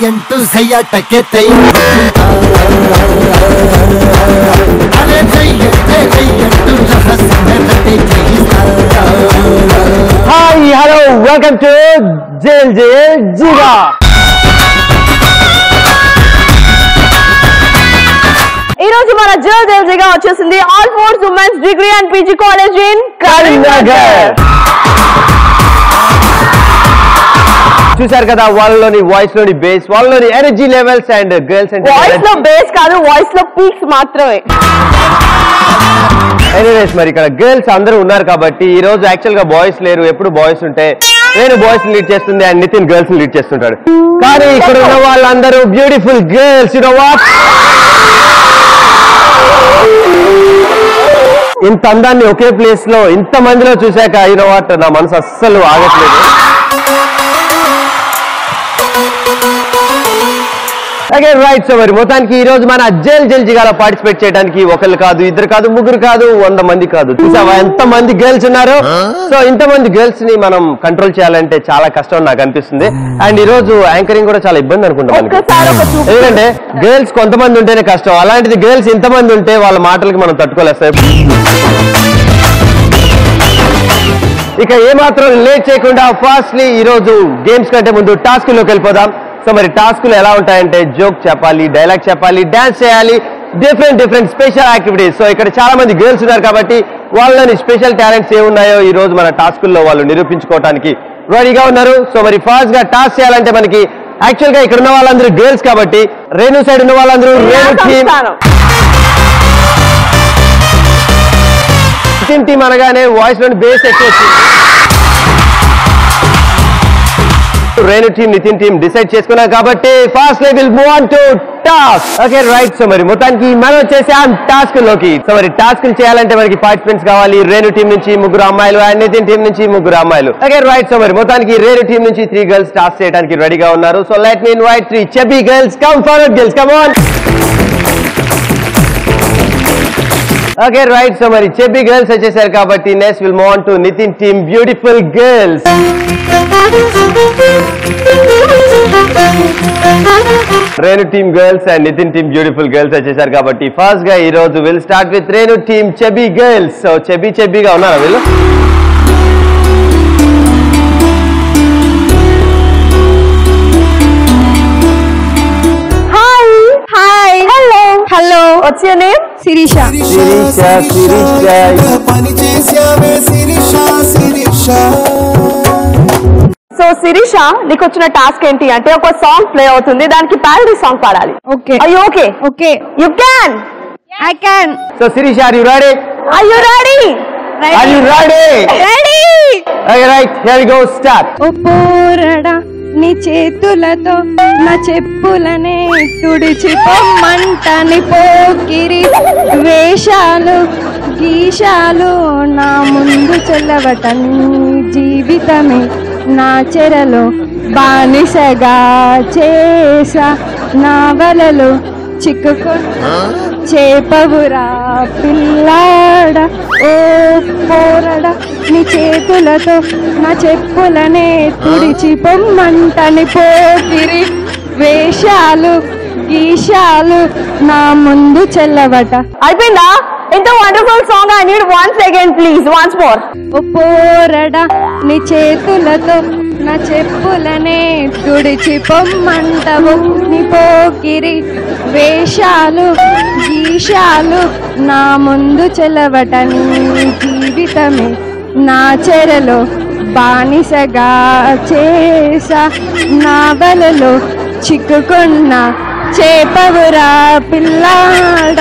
సయ్యంటూ సయ్యాటకే తై అరే సయ్యంటూ రహస్యమే చేయిస్తా. హాయ్ హలో వెల్కమ్ టు జేల్ జేల్ జీగా. ఈ రోజు మన జేల్ జేల్ జీగా వచ్చేసింది Alphores women's degree and PG college in Karimnagar. చూసారు కదా వాళ్ళలోని వాయిస్ లోని బేస్, వాళ్ళలోని energy levels and girls and voice లో బేస్ కాదు, వాయిస్ లో పీక్స్ మాత్రమే. ఎనీవేస్ మరి ఇక్కడ గర్ల్స్ అందరూ ఉన్నారు కాబట్టి ఈ రోజు యాక్చువల్ గా బాయ్స్ లేరు. ఎప్పుడు బాయ్స్ ఉంటే నేను బాయ్స్ లీడ్ చేస్తుంది అండ్ నితిన్ గర్ల్స్ లీడ్ చేస్తుంటాడు. కానీ ఇక్కడ ఉన్న వాళ్ళందరూ beautiful girls. You know what, ఇంత అందాన్ని ఒకే ప్లేస్ లో ఇంత మందిలో చూశాక యు నో వాట్ నా మనసు అస్సలు ఆగట్లేదు. రైట్. సో మరి మొత్తానికి ఈ రోజు మన జేల్ జేల్ జిగాలో పార్టిసిపేట్ చేయడానికి ఒకళ్ళు కాదు, ఇద్దరు కాదు, ముగ్గురు కాదు, 100 మంది కాదు. చూసావా ఎంత మంది గర్ల్స్ ఉన్నారు. సో ఇంతమంది గర్ల్స్ ని మనం కంట్రోల్ చేయాలంటే చాలా కష్టం నాకు అనిపిస్తుంది. అండ్ ఈ రోజు యాంకరింగ్ కూడా చాలా ఇబ్బంది అనుకుంటాం, ఎందుకంటే గర్ల్స్ కొంతమంది ఉంటేనే కష్టం. అలాంటిది గర్ల్స్ ఇంతమంది ఉంటే వాళ్ళ మాటలకి మనం తట్టుకోలేస్తాం. ఇక ఏమాత్రం లేట్ చేయకుండా ఫాస్ట్లీ ఈ రోజు గేమ్స్ కంటే ముందు టాస్క్ లోకి వెళ్ళిపోదాం. సో మరి టాస్క్లు ఎలా ఉంటాయంటే జోక్ చెప్పాలి, డైలాగ్ చెప్పాలి, డాన్స్ చేయాలి, డిఫరెంట్ స్పెషల్ యాక్టివిటీస్. సో ఇక్కడ చాలా మంది గర్ల్స్ ఉన్నారు కాబట్టి వాళ్ళని స్పెషల్ టాలెంట్స్ ఏమున్నాయో ఈ రోజు మన టాస్కుల్లో వాళ్ళు నిరూపించుకోవడానికి రెడీగా ఉన్నారు. సో మరి ఫాస్ట్ గా టాస్క్ చేయాలంటే మనకి యాక్చువల్ గా ఇక్కడ ఉన్న వాళ్ళందరూ గర్ల్స్ కాబట్టి రేణు సైడ్ ఉన్న వాళ్ళందరూ రేణు టీమ్ అనగానే వాయిస్ లోని బేస్ ఎక్కువ వచ్చింది. Renu team Nitin team decide చేసుకున్నారు కాబట్టి first will move on to task. Okay right. So మరి మొత్తానికి మనం వచ్చేసాం టాస్క్ లోకి. సో మరి టాస్క్ చేయాలంటే మనకి పార్టిసిపెంట్స్ కావాలి. రేణు టీం నుంచి 3 అమ్మాయిలు అండ్ నితిన్ టీం నుంచి 3 అమ్మాయిలు. Okay right. సో మరి మొత్తానికి రేణు టీం నుంచి 3 గర్ల్స్ టాస్క్ చేయడానికి రెడీగా ఉన్నారు. So let me invite 3 chubby girls. Come forward girls, come on. Okay right. So మరి chubby girls వచ్చేసారు కాబట్టి next will move on to Nitin team beautiful girls. Renu team girls and Nitin team beautiful girls వచ్చేసారు కాబట్టి first గా ఈ రోజు will start with Renu team chubby girls. So చెబీగా ఉన్నారా వీళ్ళు? Hello what's your name? Sirisha. So Sirisha, నీకు వచ్చిన టాస్క్ ఏంటి అంటే ఒక సాంగ్ ప్లే అవుతుంది, దానికి ప్యారడీ సాంగ్ పాడాలి. Okay are you okay? Okay you can. I can. So Sirisha, are you ready? Are you ready? Are you ready? Ready. Okay right, here we go, start. ఓ పోరడా నీ చేతులతో నా చెప్పులనే తుడిచి పొమ్మంటని పోకిరి వేషాలు గీషాలు నా ముందు చెల్లవట నీ జీవితమే నా చెరలో బానిసగా చేసా నా వలలో చిక్కుకున్న చేపవురా పిల్లాడ. ఓ పోరడ నీ చేతులతో నా చెప్పులనే తుడిచి పొమ్మంటని పోకిరి వేషాలు గీషాలు నా ముందు చెల్లవట. అయిపోయిందా? ఇంత wonderful song. I need once again please, once more. ఓ పోరడ నీ చేతులతో నా చెప్పులనే తుడిచి పొమ్మంటవు నీ పోకిరి వేషాలు గీషాలు నా ముందు చెలవట నీ జీవితమే నా చెరలో బానిసగా చేసా నా వలలో చిక్కుకున్న చేపవురా పిల్లాడ.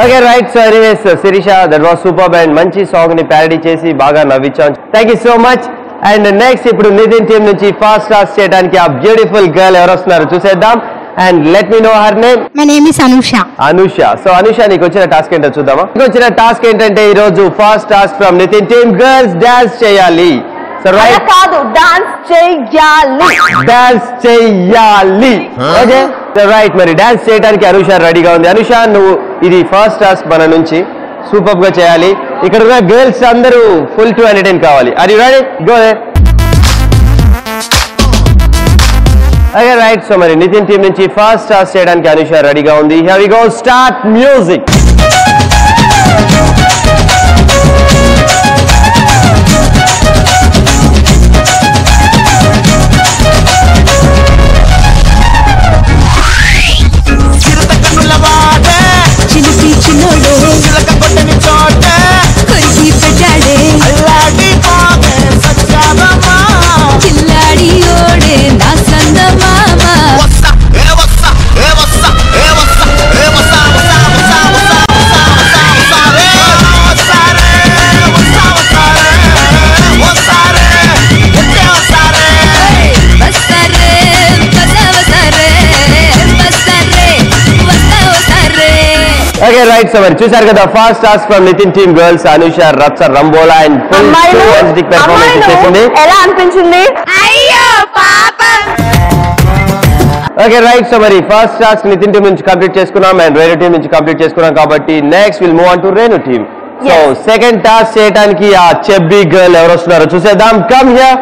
Okay right. So anyways Sirisha, that was super and మంచి సాంగ్ ని ప్యారడీ చేసి బాగా నవ్వించాం. Thank you so much. And next ఇప్పుడు నితిన్ టీమ్ నుంచి ఫాస్ట్ టాస్క్ చేయడానికి ఆ బ్యూటిఫుల్ గర్ల్ ఎవరు వస్తున్నారు చూసేద్దాం. And let me know her name. My name is Anusha. So Anusha, నీకు వచ్చిన టాస్క్ ఏంటో చూద్దామా? నీకు వచ్చిన టాస్క్ ఏంటంటే ఈ రోజు first task from Nitin team, girls dance చేయాలి. సో రైట్ కాదు, డాన్స్ చెయ్యాలి. Okay right. మరి డాన్స్ చేయడానికి అనుష రెడీగా ఉంది. అనుష, నువ్వు ఇది ఫస్ట్ టాస్క్ మన నుంచి సూపర్ గా చేయాలి. ఇక్కడ ఉన్న గర్ల్స్ అందరూ ఫుల్ టు ఎంటర్టైన్ కావాలి. Are you ready? Go. Okay, right. So మరి నితిన్ టీం నుంచి ఫస్ట్ టాస్క్ చేయడానికి అనుష రెడీగా ఉంది. Here we go. Start music. Okay, right. So మరి చూశారు కదా first task from Nitin team girls Anusha రత్స రంబోలా అండ్ ఫుల్ ఎనర్జెటిక్ పెర్ఫార్మెన్స్ చేసింది. ఎలా అనిపించింది? అయ్యో పాపం. Okay right. సో మరి ఫస్ట్ టాస్క్ నితిన్ టీం నుంచి కంప్లీట్ చేసుకున్నాం అండ్ రేణు టీం నుంచి కంప్లీట్ చేసుకున్నాం కాబట్టి next will move on to Renu team. So second task చేయడానికి ఆ చెబ్బీ గర్ల్ ఎవరు వస్తున్నారో చూసేద్దాం. Come here.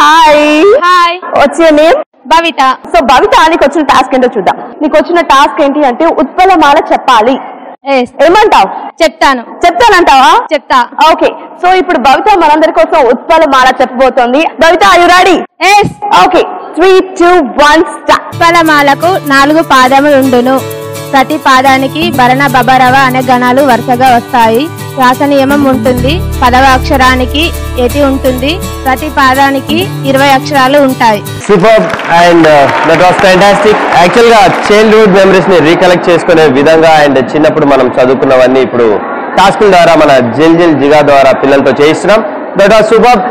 Hi. Hi. What's your name? Bhavitha. So Bhavitha, నీకు వచ్చిన టాస్క్ ఏంటో చూద్దాం. నీకు వచ్చిన టాస్క్ ఏంటి అంటే ఉత్పలమాల చెప్పాలి. ఏమంటావు? చెప్తాను. చెప్తానంటావా? చెప్తా. ఓకే. సో ఇప్పుడు భవిత మనందరి కోసం ఉత్పలమాల చెప్పబోతోంది. Bhavitha, are you ready? Yes. Okay, 3, 2, 1 start. ఉత్పలమాలకు 4 పాదములుండును. ప్రతి పాదానికి భరణ బబరవ అనే గణాలు వరుసగా వస్తాయి. శ్వాస నియమం ఉంటుంది. 10వ అక్షరానికి యతి ఉంటుంది. ప్రతి పాదానికి 20 అక్షరాలు ఉంటాయి. Super and that was fantastic. Actual గా చైల్డ్హుడ్ మెమరీస్ ని రీకలెక్ట్ చేసుకునే విధంగా అండ్ చిన్నప్పుడు మనం చదువుకున్నవన్నీ ఇప్పుడు టాస్కుల ద్వారా మన జిల్ జిగా ద్వారా పిల్లలతో చేయిస్తున్నాం. That was super.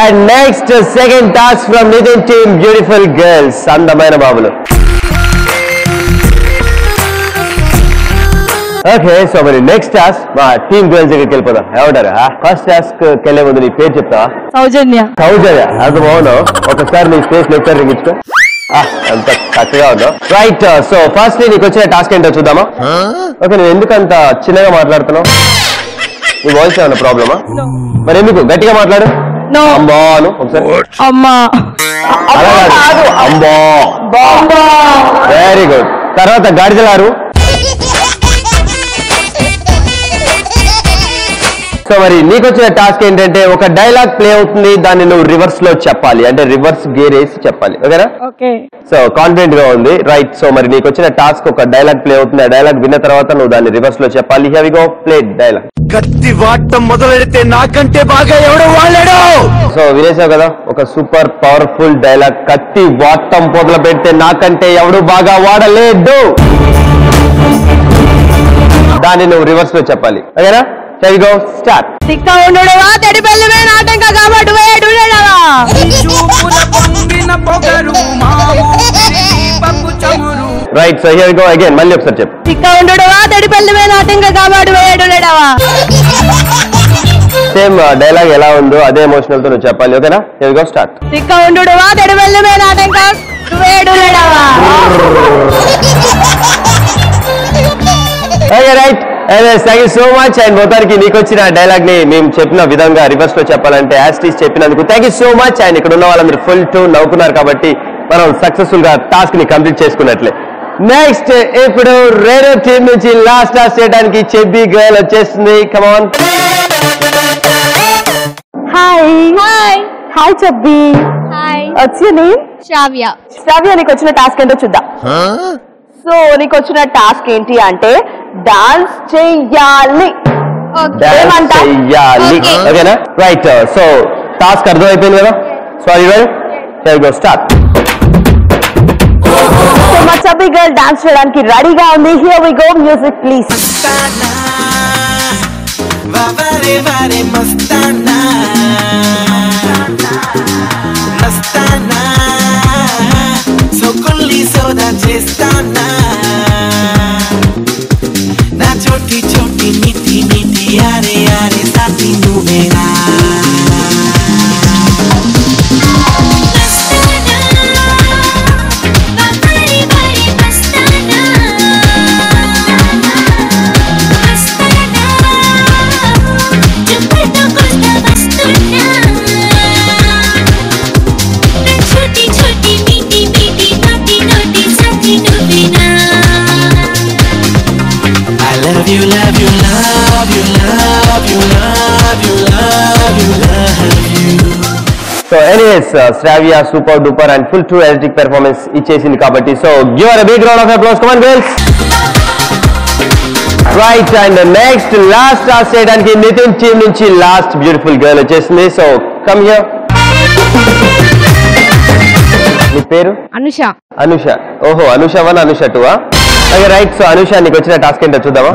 And next second task from Nitin team beautiful girls, అందమైన బాబులు. ఓకే, సో మరి నెక్స్ట్ టాస్క్ మా టీమ్ గర్ల్స్ దగ్గరికి వెళ్ళిపోదాం. ఏమంటారు? ఫస్ట్ టాస్క్ వెళ్ళే ముందు నీ పేరు చెప్తావా? సౌజన్య. సౌజన్య, అది బాగున్నావు. ఒకసారి నీ స్పేస్ లెక్చర్ రింగించుకో. అంత చక్కగా ఉన్నావు. రైట్. సో ఫస్ట్ నీకు వచ్చిన టాస్క్ ఏంటో చూద్దామా? ఓకే, నువ్వు ఎందుకు అంత చిన్నగా మాట్లాడుతున్నావు? నీ వాయిస్ ఏమన్నా ప్రాబ్లమా? మరి ఎందుకు గట్టిగా మాట్లాడు? అమ్మాను ఒకసారి. అమ్మా. అలా కాదు, అమ్మా. Very good. తర్వాత గాడిదలారు. సో మరి నీకు వచ్చిన టాస్క్ ఏంటంటే ఒక డైలాగ్ ప్లే అవుతుంది, దాన్ని నువ్వు రివర్స్ లో చెప్పాలి, అంటే రివర్స్ గేర్ వేసి చెప్పాలి. ఓకేనా? ఓకే. సో కాన్ఫిడెంట్ గా ఉంది. రైట్. సో మరి నీకు వచ్చిన టాస్క్ ఒక డైలాగ్ ప్లే అవుతుంది. ఆ డైలాగ్ విన్న తర్వాత నువ్వు దాన్ని రివర్స్ లో చెప్పాలి. Here we go, play dialogue. కత్తి వాడటం మొదలెడితే నాకంటే బాగా ఎవడో వాడాడు. సో వినేసావు కదా, ఒక సూపర్ పవర్ఫుల్ డైలాగ్. కత్తి వాడటం మొదలు పెడితే నాకంటే ఎవడు బాగా వాడలేడు, దాన్ని నువ్వు రివర్స్ లో చెప్పాలి. ఓకేనా? Here we go, start. తిక్క ఉండుడవా తెడి పెళ్ళిమే నాటంక కాబట్టి వేడుడవా. Right, so here we go again. మళ్ళీ ఒకసారి చెప్పు. తిక్క ఉండుడవా తెడి పెళ్ళిమే నాటంక కాబట్టి వేడుడవా. సేమ్ డైలాగ్ ఎలా ఉందో అదే ఎమోషనల్ తో నువ్వు చెప్పాలి. ఓకేనా? Here we go, start. తిక్క ఉండుడవా తెడి పెళ్ళిమే నాటంక వేడుడవా. Okay, right. Thank you so much. And మొత్తానికి నీకు వచ్చిన డైలాగ్ ని మేము చెప్పిన విధంగా రివర్స్ లో చెప్పాలంటే యాస్టీస్ చెప్పినందుకు thank you so much. And ఇక్కడ ఉన్న వాళ్ళందరూ ఫుల్ టు నవ్వుకున్నారు కాబట్టి మనం సక్సెస్ఫుల్ గా టాస్క్ ని కంప్లీట్ చేసుకున్నట్లే. నెక్స్ట్ ఇప్పుడు రేణు టీం నుంచి లాస్ట్ టాస్క్ చేయడానికి చెబ్బీ గర్ల్ వచ్చేస్తుంది. Come on. Hi. Hi. Hi chubby. Hi. What's your name? Shravya. Shravya, నీకు వచ్చిన టాస్క్ ఏంటో చూద్దాం. సో నీకు వచ్చిన టాస్క్ ఏంటి అంటే డాన్స్ చెయ్యాలి. ఓకేనా? రైట్. సో టాస్క్ అర్థం అయిపోయింది కదా? Sorry we'll start. సో మా చబ్బీ గర్ల్ డాన్స్ చేయడానికి రెడీగా ఉంది. Here we go, music please. छोटी छोटी मीठी मीठी यारे यारे साथी तू मेरा so anyways Shravya super duper and full to energetic performance ఇచ్చేసింది కాబట్టి so give a big round of applause come on girls right and next last task చేయడానికి నితిన్ టీమ్ నుంచి లాస్ట్ బ్యూటిఫుల్ గర్ల్ వచ్చేసింది సో కమ్ హియర్ నీ పేరు అనుష అనుష ఓహో Anusha 1 Anusha 2 okay right so Anusha నీకు వచ్చిన టాస్క్ ఏంటో చూద్దామా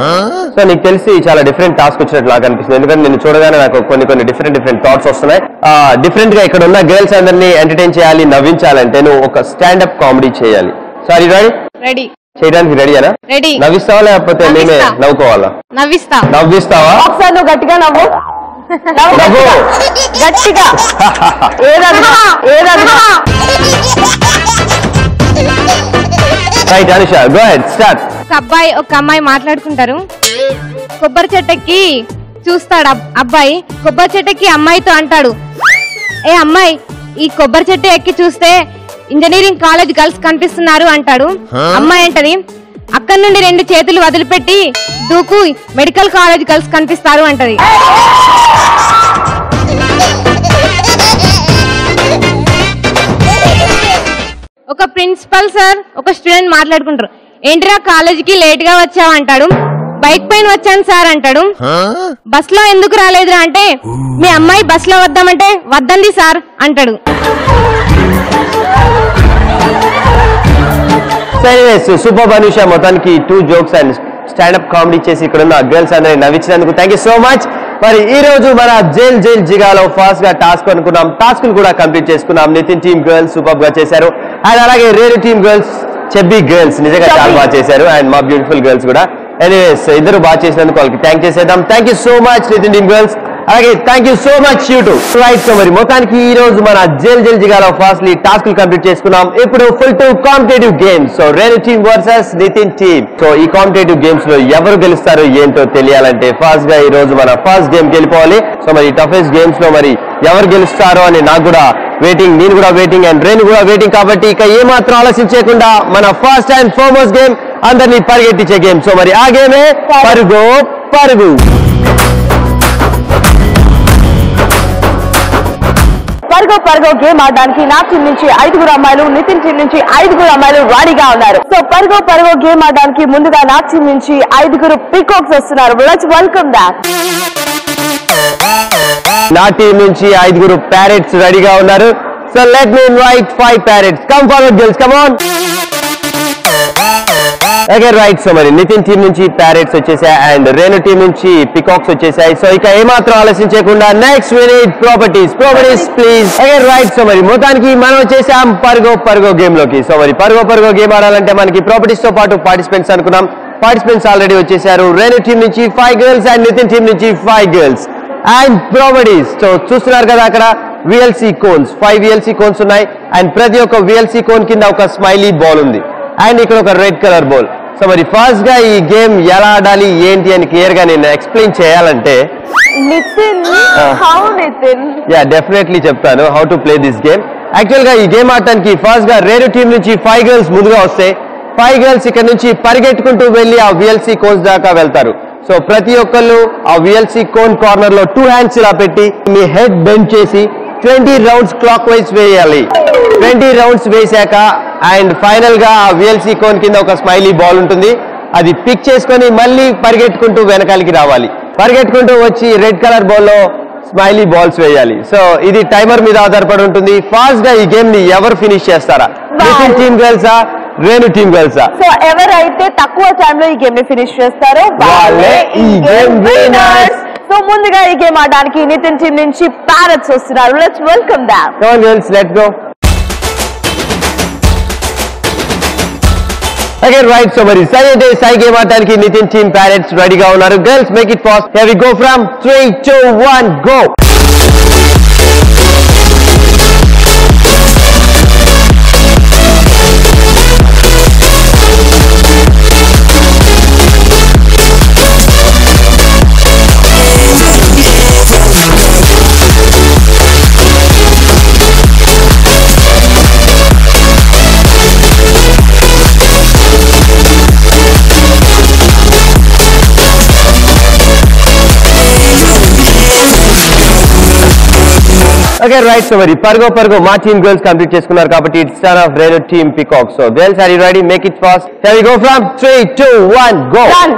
సో నీకు తెలిసి చాలా డిఫరెంట్ టాస్క్ వచ్చినట్లు నాకు అనిపిస్తుంది ఎందుకంటే నేను చూడగానే నాకు కొన్ని డిఫరెంట్ థాట్స్ వస్తున్నాయి డిఫరెంట్ గా ఇక్కడ ఉన్న గర్ల్స్ అందరినీ ఎంటర్టైన్ చేయాలి నవ్వించాలంటే నువ్వు ఒక స్టాండప్ కామెడీ చేయాలి సారీ రెడీ చేయడానికి రెడీనా రెడీ నవ్విస్తావా లేకపోతే నేనే నవ్వుకోవాలా నవ్విస్తావా ఒకసారి నువ్వు గట్టిగా నవ్వు గట్టిగా ఏదన్నా right Anusha go head start ఒక అమ్మాయి మాట్లాడుకుంటారు కొబ్బరి చెట్టుకి చూస్తాడు అబ్బాయి కొబ్బరి చెట్టుకి అమ్మాయితో అంటాడు ఏ అమ్మాయి ఈ కొబ్బరి చెట్టు ఎక్కి చూస్తే ఇంజనీరింగ్ కాలేజ్ గర్ల్స్ కనిపిస్తున్నారు అంటాడు అమ్మాయి అంటది అక్కడి నుండి 2 చేతులు వదిలిపెట్టి దూకు మెడికల్ కాలేజ్ గర్ల్స్ కనిపిస్తారు అంటది ఒక ప్రిన్సిపల్ సార్ ఒక స్టూడెంట్ మాట్లాడుకుంటారు ఏంటిరా కాలేజీకి లేట్ గా వచ్చావు అంటాడు బైక్ పైన వచ్చాను సార్ అంటాడు బస్ లో ఎందుకు రాలేదురా అంటే మీ అమ్మాయి బస్ లో వద్దామంటే వద్దండి సార్ అంటాడు సూపర్ అనుష మొత్తానికి 2 జోక్స్ అండ్ స్టాండప్ కామెడీ చేసి ఇక్కడ ఉన్న గర్ల్స్ అందరినీ నవ్వించినందుకు థ్యాంక్ యూ సో మచ్ మరి ఈ రోజు మన జైల్ జిగాలో ఫాస్ట్ గా టాస్క్ అనుకున్నాం టాస్క్ కూడా కంప్లీట్ చేసుకున్నాం నితిన్ టీమ్ గర్ల్స్ సూపర్ గా చేశారు అండ్ అలాగే రేణు టీమ్ గర్ల్స్ చెబ్బీ గర్ల్స్ నిజంగా చాలా బాగా చేశారు అండ్ మా బ్యూటిఫుల్ గర్ల్స్ కూడా ఎనీవేస్ ఇద్దరు బాగా చేసినందుకు వాళ్ళకి థ్యాంక్ చేసేద్దాం thank you so much Nitin team girls అలాగే thank you so much you too right so మరి మొత్తానికి ఈ రోజు మన జైల్ జిగాలో ఫాస్ట్లీ టాస్క్ కంప్లీట్ చేసుకున్నాం ఇప్పుడు full to competitive games so Renu team versus Nitin team so ఈ కాంపిటేటివ్ గేమ్స్ లో ఎవరు గెలుస్తారు ఏంటో తెలియాలంటే ఫాస్ట్ గా ఈ రోజు మన ఫస్ట్ గేమ్ వెళ్ళిపోవాలి సో మరి టఫెస్ట్ గేమ్స్ లో మరి ఎవరు గెలుస్తారో అని నాకు కూడా వెయిటింగ్ నేను కూడా వెయిటింగ్ అండ్ రేణు కూడా వెయిటింగ్ కాబట్టి ఇక ఏమాత్రం ఆలోచించకుండా మన ఫస్ట్ అండ్ ఫార్మోస్ట్ గేమ్ అందరినీ పరిగెట్టించే గేమ్ సో మరి ఆ గేమే పరుగు పరుగు పరుగో గేమ్ ఆడడానికి నా టీం నుంచి 5 అమ్మాయిలు నితిన్ టీం నుంచి 5 అమ్మాయిలు రెడీగా ఉన్నారు సో పరుగో గేమ్ ఆడడానికి ముందుగా నా టీం నుంచి 5 పీకాక్స్ వస్తున్నారు లెట్స్ వెల్కమ్ దట్ నా టీం నుంచి 5 ప్యారెట్స్ రెడీగా ఉన్నారు so let me invite 5 parrots come forward girls come on okay right so మరి నితిన్ టీం నుంచి ప్యారెట్స్ వచ్చేసాయి అండ్ రేణు టీం నుంచి పికాక్స్ వచ్చేసాయి సో ఇక ఏమాత్రం ఆలోచించకుండా next we need properties please okay right so మరి మొత్తానికి మనం వచ్చేసాం పరుగో గేమ్ లోకి సో మరి పరుగో గేమ్ ఆడాలంటే మనకి ప్రాపర్టీస్ తో పాటు పార్టిసిపెంట్స్ అనుకున్నాం పార్టిసిపెంట్స్ ఆల్రెడీ వచ్చేసారు రేణు టీం నుంచి 5 గర్ల్స్ అండ్ నితిన్ టీం నుంచి 5 గర్ల్స్ అండ్ ప్రాపర్టీస్ సో చూస్తున్నారు కదా అక్కడ విఎల్సీ కోన్స్ 5 విఎల్సీ కోన్స్ ఉన్నాయి అండ్ ప్రతి ఒక్క విఎల్సీ కోన్ కింద ఒక స్మైలీ బాల్ ఉంది అండ్ ఇక్కడ ఒక రెడ్ కలర్ బాల్ సో మరి ఫస్ట్ గా ఈ గేమ్ ఎలా ఆడాలి ఏంటి అని క్లియర్ గా నేను ఎక్స్ప్లెయిన్ చేయాలంటే డెఫినెట్లీ చెప్తాను how to play this game actual గా ఈ గేమ్ ఆడటానికి ఫస్ట్ గా రేణు టీం నుంచి 5 గర్ల్స్ ముందుగా వస్తే 5 గర్ల్స్ ఇక్కడ నుంచి పరిగెట్టుకుంటూ వెళ్లి ఆ విఎల్సీ కోన్స్ దాకా వెళ్తారు సో ప్రతి ఒక్కళ్ళు ఆ విఎల్సీ కోన్ కార్నర్ లో 2 హ్యాండ్స్ ఇలా పెట్టి మీ హెడ్ బెండ్ చేసి 20 రౌండ్స్ క్లాక్ వైజ్ వేయాలి 20 రౌండ్స్ వేసాక అండ్ ఫైనల్ గా ఆ విఎల్సీ కోన్ కింద ఒక స్మైలీ బాల్ ఉంటుంది అది పిక్ చేసుకొని మళ్ళీ పరిగెట్టుకుంటూ వెనకాలకి రావాలి పరిగెట్టుకుంటూ వచ్చి రెడ్ కలర్ బాల్ లో స్మైలీ బాల్స్ వేయాలి సో ఇది టైమర్ మీద ఆధారపడి ఉంటుంది ఫాస్ట్ గా ఈ గేమ్ ని ఎవరు ఫినిష్ చేస్తారా నితిన్ టీమ్ గర్ల్సా రేణు టీమ్ గర్ల్సా సో ఎవరైతే తక్కువ టైం లో ఈ గేమ్ ని ఫినిష్ చేస్తారో వాళ్ళే ఈ గేమ్ విన్నర్స్ సో ముందుగా ఈ గేమ్ ఆడడానికి నితిన్ టీం నుంచి ప్యారెట్స్ వస్తున్నారు let's welcome them come on girls let's go okay right so మరి సై గేమ్ ఆడడానికి నితిన్ టీమ్ ప్యారెట్స్ రెడీగా ఉన్నారు girls make it fast here we go from 3 2 1 go Okay, right. So, మరి పర్గో మా టీమ్ గర్ల్స్ కంప్లీట్ చేసుకున్నారు కాబట్టి it's turn of Renu team peacock. So girls are you ready? Make it fast. Shall we go from 3, 2, 1, go. Done.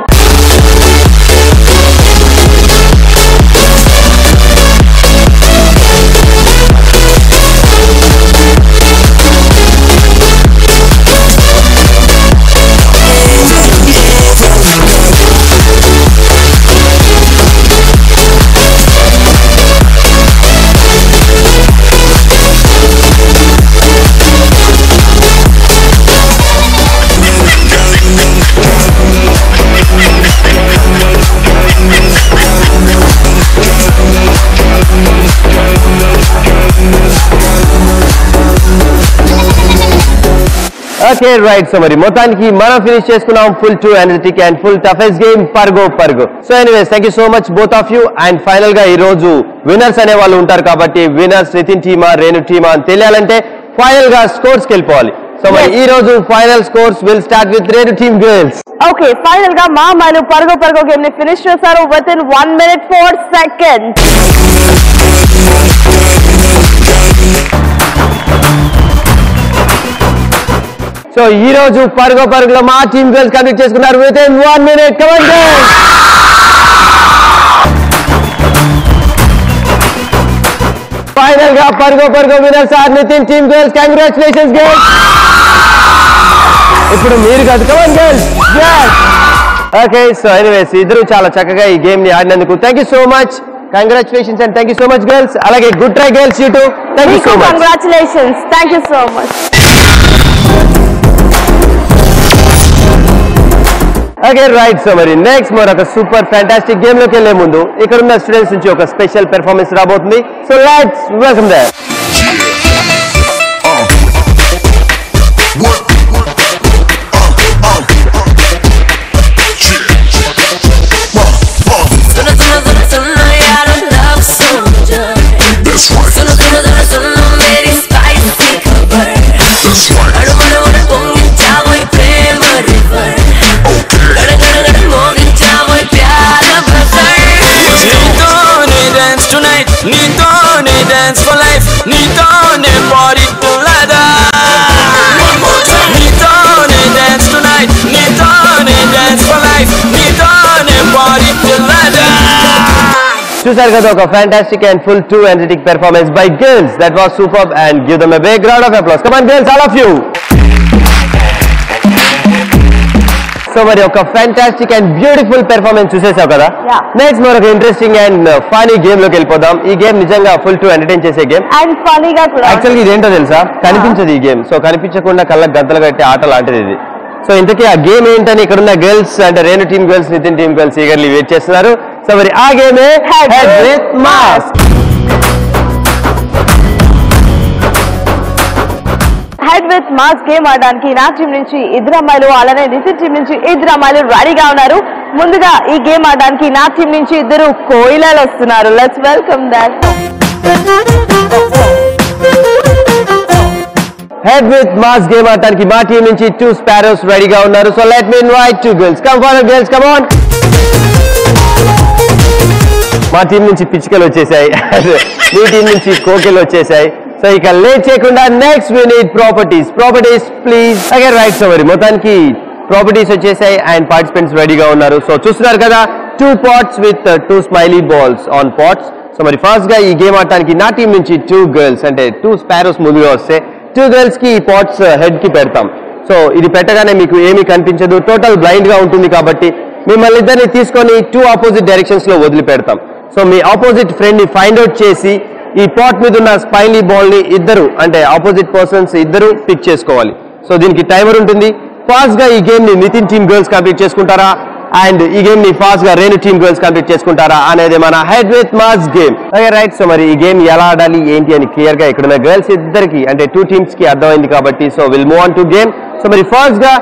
Okay right. So మరి మొత్తానికి మనం finish చేసుకున్నాం full to energetic and full toughest game పర్గో. So anyways thank you so much both of you. And final గా ఈ రోజు winners అనే వాళ్ళు ఉంటారు కాబట్టి విన్నర్స్ నితిన్ టీమా రేణు టీమా అని తెలియాలంటే ఫైనల్ గా స్కోర్స్ కి వెళ్ళిపోవాలి. సో మరి ఈ రోజు final scores will start with Renu team girls. Okay, final గా మా అమ్మాయిలు పర్గో గేమ్ ని ఫినిష్ చేశారు within 1 minute 4 seconds. So ఈ రోజు పర్గోలో మా టీమ్ గర్ల్స్ కంప్లీట్ చేసుకున్నారు within 1 minute. Come on girls. Final గా పర్గో winners are Nitin team girls. Congratulations girls. ఇప్పుడు మీరు కాదు, come on girls. Okay, so anyways ఇద్దరు చాలా చక్కగా ఈ గేమ్ ని ఆడినందుకు thank you so much. Congratulations and thank you so much girls. అలాగే good try girls you too. Thank you so much. Congratulations. Thank you so much. Okay right. So మరి next మరొక super fantastic game లోకి వెళ్లే ముందు ఇక్కడ ఉన్న students నుంచి ఒక స్పెషల్ పెర్ఫార్మెన్స్ రాబోతుంది. So let's welcome there. చూసారు కదా ఒక fantastic and full to energetic performance by girls. That was superb and give them a big round of applause. Come on girls, all of you. So మరి ఒక fantastic and beautiful performance చూసేసావు కదా. Next మరొక interesting and funny game లోకి వెళ్ళిపోదాం. ఈ game నిజంగా full to entertain చేసే game and ఫనీగా కూడా. యాక్చువల్గా ఇదేంటో తెలుసా, కనిపించదు ఈ గేమ్. సో కనిపించకుండా కళ్ళకు గంతలు కట్టే ఆట లాంటిది ఇది. సో ఇంతకీ ఆ గేమ్ ఏంటని ఇక్కడ ఉన్న గర్ల్స్ అంటే Renu team girls Nitin team girls eagerly wait చేస్తున్నారు. సో మరి ఆ గేమే head with mask. Head with mask game ఆడడానికి నా టీం నుంచి ఇద్దరు అమ్మాయిలు అలానే నితిన్ టీం నుంచి ఇద్దరు అమ్మాయిలు రెడీగా ఉన్నారు. ముందుగా ఈ గేమ్ ఆడడానికి నా టీం నుంచి ఇద్దరు కోయిలాలు వస్తున్నారు. Let's welcome that. Head with mask game ఆడడానికి మా టీం నుంచి 2 స్పారోస్ రెడీగా ఉన్నారు. So let me invite 2 girls. Come forward girls, come on. మా టీం నుంచి పిచ్చుకలు వచ్చేసాయి, మీ టీం నుంచి కోకిలు వచ్చేసాయి. సో ఇక లేట్ చేయకుండా next we need properties please. Okay right. So మరి మొత్తానికి ప్రాపర్టీస్ వచ్చేసాయి అండ్ పార్టిసిపెంట్స్ రెడీగా ఉన్నారు. సో చూస్తున్నారు కదా 2 pots with 2 smiley balls on pots. So మరి ఫస్ట్ గా ఈ గేమ్ ఆడటానికి నా టీం నుంచి 2 గర్ల్స్ అంటే 2 స్పారోస్ ముందుగా వస్తే 2 గర్ల్స్ కి ఈ పాట్స్ హెడ్ కి పెడతాం. సో ఇది పెట్టగానే మీకు ఏమీ కనిపించదు, టోటల్ బ్లైండ్ గా ఉంటుంది కాబట్టి మిమ్మల్ని ఇద్దరిని తీసుకొని 2 ఆపోజిట్ డైరెక్షన్స్ లో వదిలిపెడతాం. సో మీ ఆపోజిట్ ఫ్రెండ్ ని ఫైండ్ అవుట్ చేసి ఈ పాట్ మీద ఉన్న స్పైలీ బాల్ ని ఇద్దరు అంటే ఆపోజిట్ పర్సన్స్ ఇద్దరు పిక్ చేసుకోవాలి. సో దీనికి టైమర్ ఉంటుంది. ఫాస్ట్ గా ఈ గేమ్ ని నితిన్ టీమ్ గర్ల్స్ కంప్లీట్ చేసుకుంటారా అండ్ ఈ గేమ్ ని ఫాస్ట్ గా రేణు టీమ్ గర్ల్స్ కంప్లీట్ చేసుకుంటారా అనేది మన head with mask game. Okay right. So మరి ఈ గేమ్ ఎలా ఆడాలి ఏంటి అని క్లియర్ గా ఇక్కడున్న గర్ల్స్ ఇద్దరికి అంటే 2 టీమ్స్ కి అర్థమైంది కాబట్టి so will move on to game. So మరి ఫాస్ట్ గా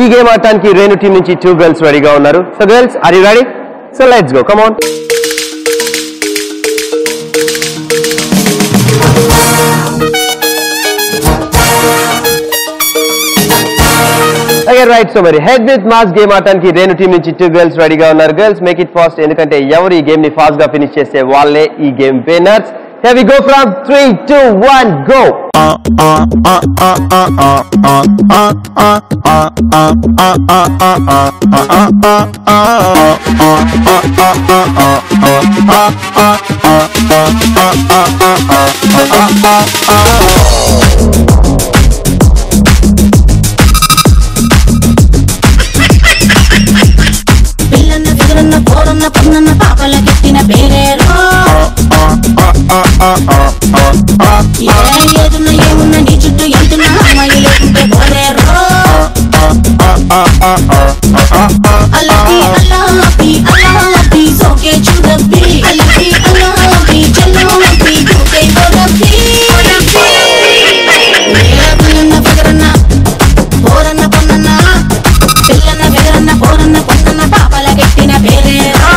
ఈ గేమ్ ఆడటానికి రేణు టీం నుంచి 2 గర్ల్స్ రెడీగా ఉన్నారు. So girls are you ready? So let's go, come on. Okay right. So మరి హెడ్ విత్ మాస్క్ గేమ్ ఆడటానికి రేణు టీం నుంచి 2 గర్ల్స్ రెడీగా ఉన్నారు. గర్ల్స్ మేక్ ఇట్ ఫాస్ట్, ఎందుకంటే ఎవరు ఈ గేమ్ ని ఫాస్ట్ గా ఫినిష్ చేస్తే వాళ్ళే ఈ game winners. Here we go from 3, 2, 1, go. పిల్లన్న ఫిగరన్న పోరన్న పన్నన్న పాపల కెట్టిన పేరేరో ఏదున్న ఏమున్న నీ చుట్టూ ఎంతున్న అమ్మాయి లేకుంటే పోరేరో అల్లకి అల్లాపి అల్లాపి సోకే చూడబ్బి అల్లకి అల్లాపి చెల్లోపి దూకే పోరబ్బి పిల్లన్న ఫిగరన్న పోరన్న పన్నన్న పిల్లన్న ఫిగరన్న పోరన్న పన్నన్న పాపల కెట్టిన పేరేరో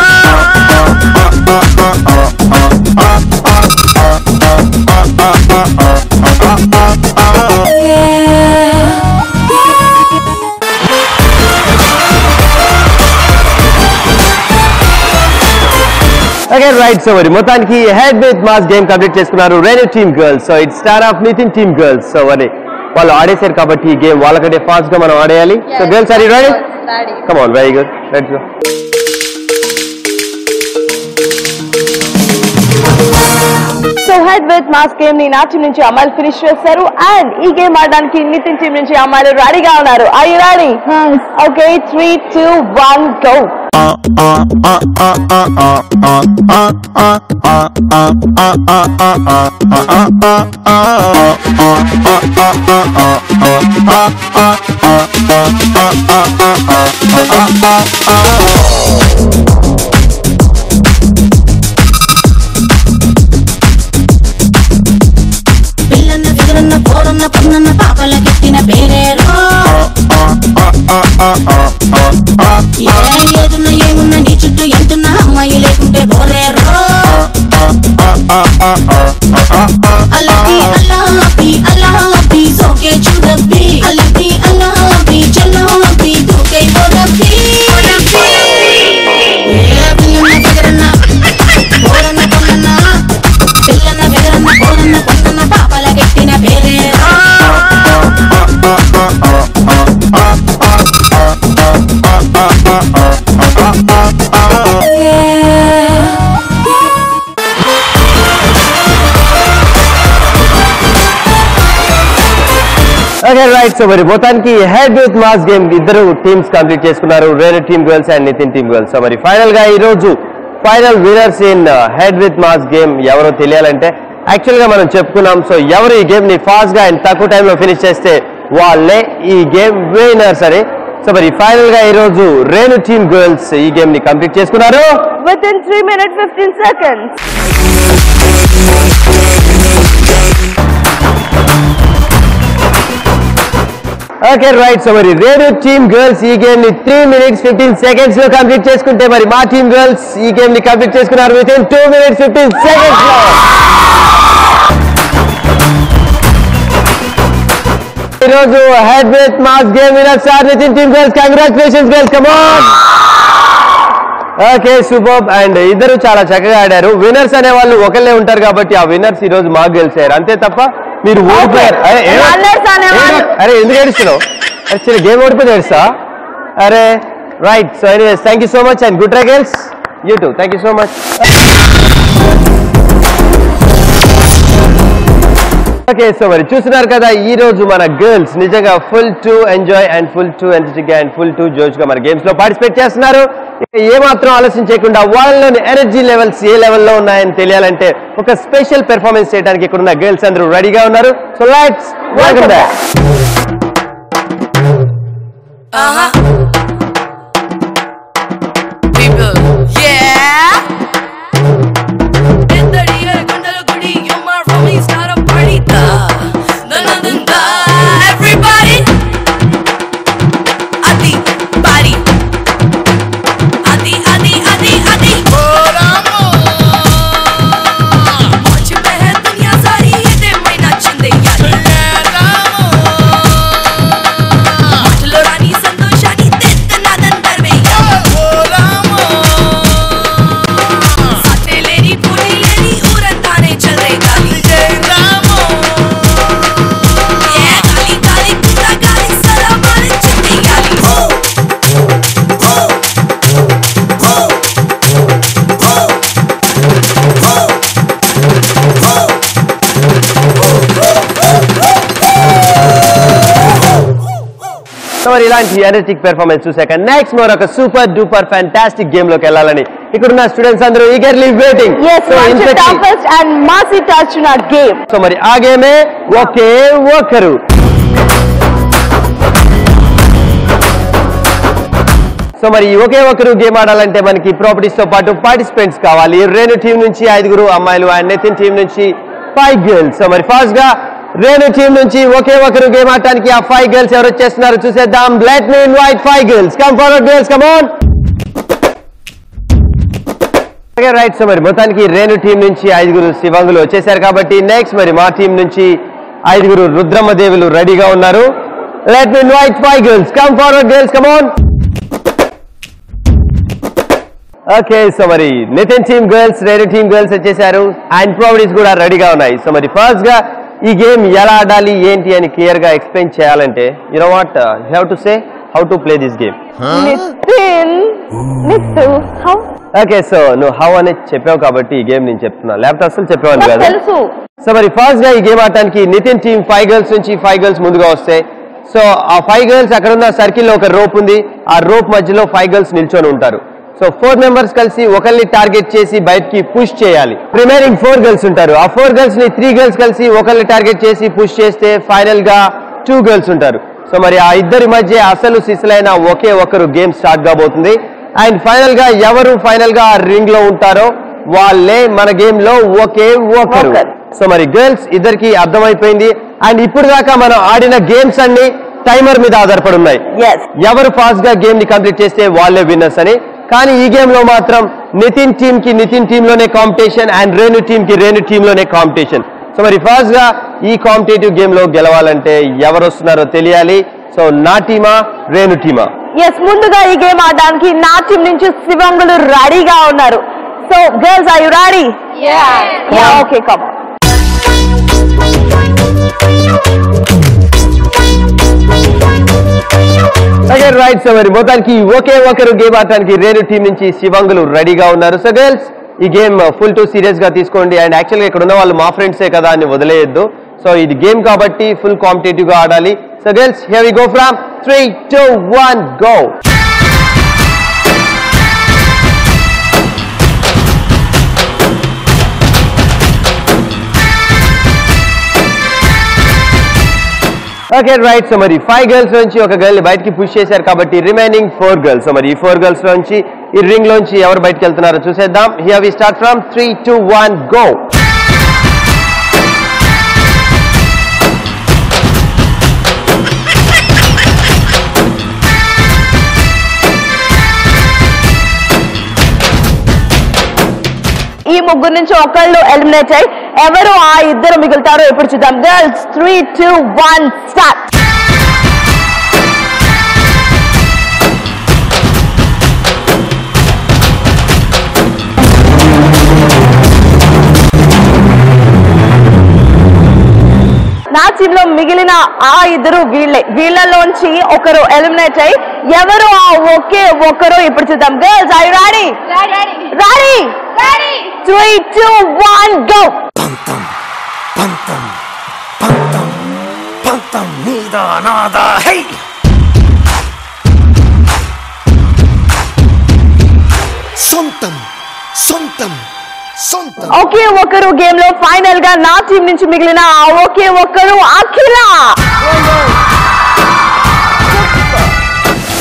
Okay, right. So మొత్తానికి head with mask game complete చేసుకున్నారు Renu team girls. So it's స్టార్ of Nitin team girls. So వాళ్ళు ఆడేశారు కాబట్టి ఈ గేమ్ వాళ్ళకంటే ఫాస్ట్ గా మనం ఆడేయాలి. So girls are you ready? Come on, very good, let's go. So head with mask game ని నా టీం నుంచి అమ్మాయిలు ఫినిష్ చేస్తారు అండ్ ఈ గేమ్ ఆడడానికి నితిన్ టీం నుంచి అమ్మాయిలు రెడీగా ఉన్నారు. Are you ready? Okay, 3, 2, 1, go. పిల్లన్న ఫిగరన్న పోరన్న పన్నన్న పాపల కెట్టిన పేరేరో ఏదున్న ఏమున్న నీ చుట్టూ ఎంతున్న అమ్మాయి లేకుంటే పోరేరో అల్లకి అల్లాపి అల్లాపి సోకే చూడబ్బి అల్లకి అల్లాపి చెల్లోపి దూకే పోరబ్బి పిల్లన్న ఫిగరన్న పోరన్న పన్నన్న పిల్లన్న ఫిగరన్న పోరన్న పన్నన్న పాపల కెట్టిన పేరేరో ఓకే, రైట్. సో మొత్తానికి హెడ్ విత్ మాస్ గేమ్ ఇద్దరు టీమ్స్ కంప్లీట్ చేసుకున్నారు, Renu team girls and Nitin team girls. So final గా ఈ రోజు final winners in head with mask game ఎవరో తెలియాలంటే యాక్చువల్ గా మనం చెప్పుకున్నాం. సో ఎవరు ఈ గేమ్ ని ఫాస్ట్ గా అండ్ తక్కువ టైంలో ఫినిష్ చేస్తే వాళ్ళే ఈ గేమ్ విన్నర్స్ అని. సో ఫైనల్ గా ఈ రోజు రెను టీమ్ గర్ల్స్ ఈ గేమ్ ని కంప్లీట్ చేసుకున్నారు Within 3 minutes 15 seconds. Okay, right. So Renu team girls ఈ గేమ్ ని 3 minutes 15 seconds లో కంప్లీట్ చేసుకుంటే మా టీమ్ గర్ల్స్ ఈ గేమ్ ని కంప్లీట్ చేసుకున్నారు వితిన్ 2 minutes 15 seconds లో. ఈరోజు head with mask game winners are Nitin team girls. Congratulations girls, come on. Okay, super. And ఇద్దరు చాలా చక్కగా ఆడారు. విన్నర్స్ అనే వాళ్ళు ఒకళ్ళే ఉంటారు కాబట్టి ఆ విన్నర్స్ ఈ రోజు మాకు గెలిచారు, అంతే తప్ప మీరు ఓడిపోయారు. అరే ఎందుకు ఏడుస్తున్నావు? చిన్న గేమ్ ఓడిపోయి ఏడుస్తా? అరే right. So anyways thank you so much and good try girls. You too, thank you so much. Okay, so చూస్తున్నారు కదా ఈ రోజు మన గర్ల్స్ నిజంగా full to enjoy and full to energetic and full to జోష్ గా మన గేమ్స్ లో పార్టిసిపేట్ చేస్తున్నారు. ఏమాత్రం ఆలోచన చేయకుండా వాళ్ళలోని ఎనర్జీ లెవెల్స్ ఏ లెవెల్లో ఉన్నాయని తెలియాలంటే ఒక స్పెషల్ పెర్ఫార్మెన్స్ చేయడానికి ఇక్కడ ఉన్న గర్ల్స్ అందరూ రెడీగా ఉన్నారు. So let's welcome back. మాటలో రాని సంతోషాన్ని మరి ఇలాంటి ఎనర్జిక్ పెర్ఫార్మెన్స్ చూసాక నెక్స్ట్ మరొక సూపర్ డూపర్ ఫ్యాంటాస్టిక్ గేమ్ లోకి వెళ్ళాలని ఇక్కడున్న స్టూడెంట్స్ అందరూ ఈగర్లీ వెయిటింగ్. సో మరి ఆ గేమే ఒకే ఒక్కరు. సో మరి ఒకే ఒకరు గేమ్ ఆడాలంటే మనకి ప్రాపర్టీస్ తో పాటు పార్టిసిపెంట్స్ కావాలి. రేణు టీం నుంచి 5 అమ్మాయిలు అండ్ నితిన్ టీం నుంచి 5 గర్ల్స్. సో మరి ఫాస్ట్ గా రేణు టీం నుంచి ఒకే ఒకరు గేమ్ ఆడటానికి ఆ 5 గర్ల్స్ ఎవరు వచ్చేస్తున్నారు చూసేద్దాం. Let me invite 5 girls. Come forward girls, come on. Right. So మరి మొత్తానికి రేణు టీం నుంచి 5 శివంగులు వచ్చేసారు కాబట్టి నెక్స్ట్ మరి మా టీం నుంచి 5 రుద్రమ్మ దేవులు రెడీగా ఉన్నారు. Let me invite 5 girls. Come forward girls, come on. Okay. So మరి Nitin team girls, Renu team girls వచ్చేసారు అండ్ ప్రాపర్టీస్ కూడా రెడీగా ఉన్నాయి. సో మరి ఫస్ట్ గా ఈ గేమ్ ఎలా ఆడాలి ఏంటి అని క్లియర్ గా ఎక్స్ప్లెయిన్ చేయాలంటే you know what you have to say how to play this game. Okay. So నువ్వు హౌ అని చెప్పావు కాబట్టి ఈ గేమ్ నేను చెప్తున్నా, లేకపోతే అసలు చెప్పేవాను కదా. సో మరి ఫస్ట్ గా ఈ గేమ్ ఆడటానికి నితిన్ టీమ్ 5 గర్ల్స్ నుంచి 5 గర్ల్స్ ముందుగా వస్తాయి. సో ఆ 5 గర్ల్స్ అక్కడ ఉన్న సర్కిల్ లో ఒక రోప్ ఉంది. ఆ రోప్ మధ్యలో 5 గర్ల్స్ నిల్చొని ఉంటారు. సో 4 మెంబర్స్ కలిసి ఒకరిని టార్గెట్ చేసి బయటికి పుష్ చేయాలి. రిమైనింగ్ 4 గర్ల్స్ ఉంటారు. ఆ 4 గర్ల్స్ ని 3 గర్ల్స్ కలిసి ఒకరిని టార్గెట్ చేసి పుష్ చేస్తే ఫైనల్ గా 2 గర్ల్స్ ఉంటారు. సో మరి ఆ ఇద్దరి మధ్య అసలు సిసలైన ఒకే ఒకరు గేమ్ స్టార్ట్ కాబోతుంది. అండ్ ఫైనల్ గా ఎవరు ఫైనల్ గా రింగ్ లో ఉంటారో వాళ్ళే మన గేమ్ లో ఒకే ఒకరు. సో మరి గర్ల్స్ ఇద్దరికి అర్థమైపోయింది. అండ్ ఇప్పుడు దాకా మనం ఆడిన గేమ్స్ అన్ని టైమర్ మీద ఆధారపడి ఉన్నాయి. ఎవరు ఫాస్ట్ గా గేమ్ ని కంప్లీట్ చేస్తే వాళ్ళే విన్నర్స్ అని. కానీ ఈ గేమ్ లో మాత్రం నితిన్ టీమ్ కి నితిన్ టీమ్ లోనే కాంపిటీషన్ అండ్ రేణు టీమ్ కి రేణు టీమ్ లోనే కాంపిటీషన్. సో మరి ఫాస్ట్ గా ఈ కాంపిటేటివ్ గేమ్ లో గెలవాలంటే ఎవరు వస్తున్నారో తెలియాలి. సో నా టీమా రేణు టీమా? ముందుగా ఈ గేమ్ ఆడడానికి నా టీం నుంచి శివంగులు రెడీగా ఉన్నారు. So girls are you ready? Okay, come on. Right. So మరి మొత్తానికి ఒకే ఒకరు గేమ్ ఆడటానికి రేణు టీం నుంచి శివంగులు రెడీగా ఉన్నారు. సో గర్ల్స్ ఈ గేమ్ ఫుల్ టు సీరియస్ గా తీసుకోండి. అండ్ యాక్చువల్గా ఇక్కడ ఉన్న వాళ్ళు మా ఫ్రెండ్సే కదా అని వదిలేయద్దు. సో ఇది గేమ్ కాబట్టి ఫుల్ కాంపిటేటివ్ గా ఆడాలి. So girls here we go from 3, 2, 1 go. Okay right. So మరి 5 గర్ల్స్ నుంచి ఒక గర్ల్ ని బయటికి పుష్ చేశారు కాబట్టి రిమైనింగ్ 4 గర్ల్స్. సో మరి ఈ 4 గర్ల్స్ నుంచి ఈ రింగ్ లోంచి ఎవరు బయటకు వెళ్తున్నారో చూసేద్దాం. Here we start from 3, 2, 1 go. ఈ ముగ్గురు నుంచి ఒకళ్ళు ఎలిమినేట్ అయ్యి ఎవరు ఆ ఇద్దరు మిగులుతారో ఇప్పుడు చూద్దాం. Girls 3, 2, 1 start. నా టీమ్ లో మిగిలిన ఆ ఇద్దరు వీళ్ళలోంచి ఒకరు ఎలిమినేట్ అయ్యి ఎవరు ఆ ఒకే ఒకరు ఇప్పుడు చూద్దాం. Girls are you ready? Ready. 3, 2, 1 go. పంతం పంతం పంతం పంతం నీదా నాదా హై. సొంతం సొంతం సొంతం. ఒకే ఒకరు గేమ్ లో ఫైనల్ గా నా టీం నుంచి మిగిలిన ఆ ఒకే ఒకరు అఖిల.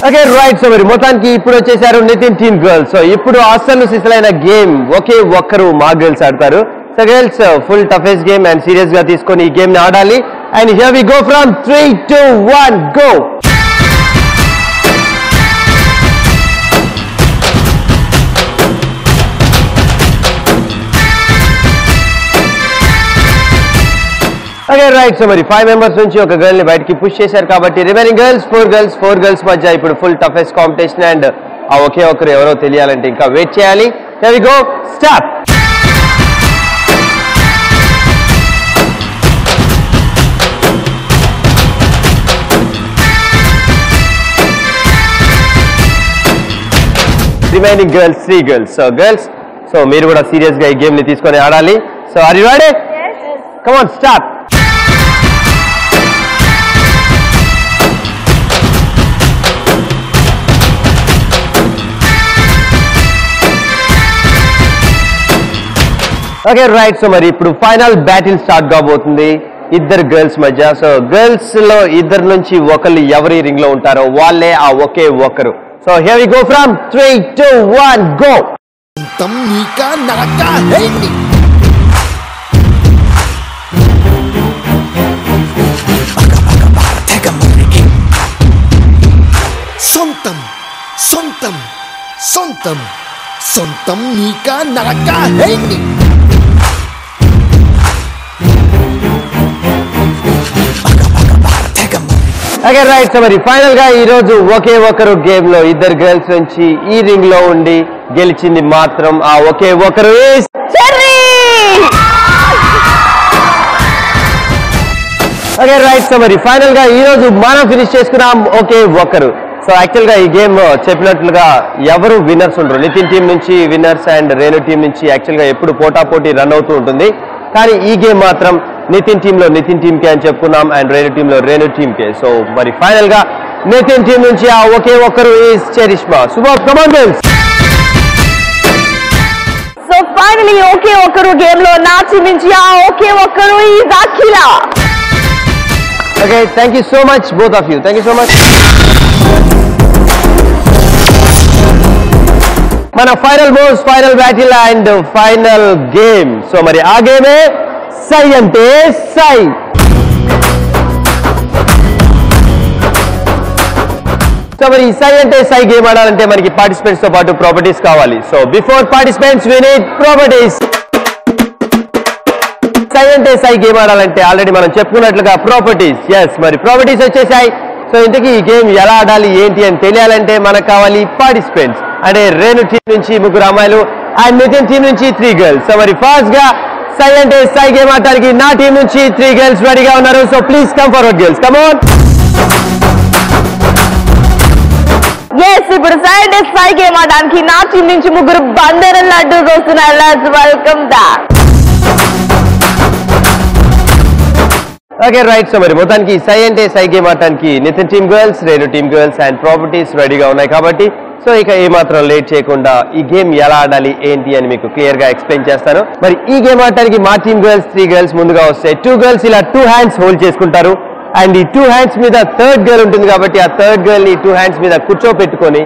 Okay right. సో మరి మొత్తానికి ఇప్పుడు వచ్చేసారు నితిన్ టీమ్ గర్ల్స్. సో ఇప్పుడు అసలు సిసలైన గేమ్ ఒకే ఒక్కరు మా గర్ల్స్ ఆడతారు. So girls full toughest game and serious గా తీసుకొని ఈ గేమ్ ని ఆడాలి. And here we go from 3, 2, 1 go. Okay right. So మరి 5 మెంబర్స్ నుంచి ఒక గర్ల్ ని బయటికి పుష్ చేశారు కాబట్టి రిమైనింగ్ గర్ల్స్ 4 గర్ల్స్ మధ్య ఇప్పుడు ఫుల్ టఫెస్ట్ కాంపిటీషన్. అండ్ ఆ ఒకే ఒకరు ఎవరో తెలియాలంటే ఇంకా వెయిట్ చేయాలి. Here we go start. Remaining girls 3 girls. So girls so మీరు కూడా సీరియస్ గా ఈ గేమ్ ని తీసుకొని ఆడాలి. So are you ready? Come on start. Okay right. So మరి ఇప్పుడు ఫైనల్ బ్యాటిల్ స్టార్ట్ కాబోతుంది ఇద్దరు గర్ల్స్ మధ్య. సో గర్ల్స్ లో ఇద్దరు నుంచి ఒకళ్ళు ఎవరి రింగ్ లో ఉంటారో వాళ్ళే ఆ ఒకే ఒకరు. So here we go from 3, 2, 1 go. సొంతం సొంతం సొంతం సొంతం నీక నరక హేండి. Okay right. సో మరి ఫైనల్ గా ఈ రోజు ఒకే ఒకరు గేమ్ లో ఇద్దరు గర్ల్స్ నుంచి ఈ రింగ్ లో ఉండి గెలిచింది మాత్రం ఆ ఒకే ఒకరు ఓకే రైట్. సో మరి ఫైనల్ గా ఈ రోజు మనం ఫినిష్ చేసుకున్నాం ఒకే ఒకరు. సో యాక్చువల్ గా ఈ గేమ్ చెప్పినట్లుగా ఎవరు విన్నర్స్ ఉండరు. నితిన్ టీం నుంచి విన్నర్స్ అండ్ రేణు టీం నుంచి యాక్చువల్ గా ఎప్పుడు పోటాపోటీ రన్ అవుతూ ఉంటుంది. కానీ ఈ గేమ్ మాత్రం నితిన్ టీంలో నితిన్ టీంకే అని చెప్పుకున్నాం అండ్ రేణు టీంలో రేణు టీంకే. సో మరి ఫైనల్ గా నితిన్ టీం నుంచి ఆ ఒకే ఒక్కరు ఈజ్ చరిష్మా. శుభం come on girls. So finally ఒకే ఒక్కరు గేమ్ లో నా టీం నుంచి ఆ ఒకే ఒక్కరు is Akhila. Okay thank you so much both of you. Thank you so much. మన final moves, final battle and final game. So మరి ఆ గేమే సై అంటే సై. సో మరి సై అంటే సై గేమ్ ఆడాలంటే మనకి పార్టిసిపెంట్స్ తో పాటు ప్రాపర్టీస్ కావాలి. So before participants we need properties. సై అంటే సై గేమ్ ఆడాలంటే ఆల్రెడీ మనం చెప్పుకున్నట్లుగా ప్రాపర్టీస్. ఎస్ మరి ప్రాపర్టీస్ వచ్చేసాయి. సో ఇంతకీ ఈ గేమ్ ఎలా ఆడాలి ఏంటి అని తెలియాలంటే మనకు కావాలి పార్టిసిపెంట్స్. అంటే రేణు టీం నుంచి 3 అమ్మాయిలు అండ్ నితిన్ టీం నుంచి 3 గర్ల్స్. సో మరి ఫాస్ట్ గా సై అంటే సై గేమ్ ఆడటానికి నా టీం నుంచి 3 గర్ల్స్ రెడీగా ఉన్నారు. So please come forward girls, come on. Yes ఇప్పుడు సై అంటే సై గేమ్ ఆడడానికి నా టీం నుంచి 3 బందర్ లడ్డూస్ వస్తున్నారు. Let's welcome that. Okay right. So మరి మొత్తానికి సై అంటే సై గేమ్ ఆడటానికి Nitin team girls, Renu team girls and properties రెడీగా ఉన్నాయి కాబట్టి సో ఇక ఏమాత్రం లేట్ చేయకుండా ఈ గేమ్ ఎలా ఆడాలి ఏంటి అని మీకు క్లియర్ గా ఎక్స్ప్లెయిన్ చేస్తాను. మరి ఈ గేమ్ ఆడటానికి మా టీమ్ గర్ల్స్ 3 గర్ల్స్ ముందుగా వస్తాయి. 2 గర్ల్స్ ఇలా 2 హ్యాండ్స్ హోల్డ్ చేసుకుంటారు అండ్ ఈ 2 హ్యాండ్స్ మీద థర్డ్ గర్ల్ ఉంటుంది కాబట్టి ఆ థర్డ్ గర్ల్ ని 2 హ్యాండ్స్ మీద కూర్చోపెట్టుకొని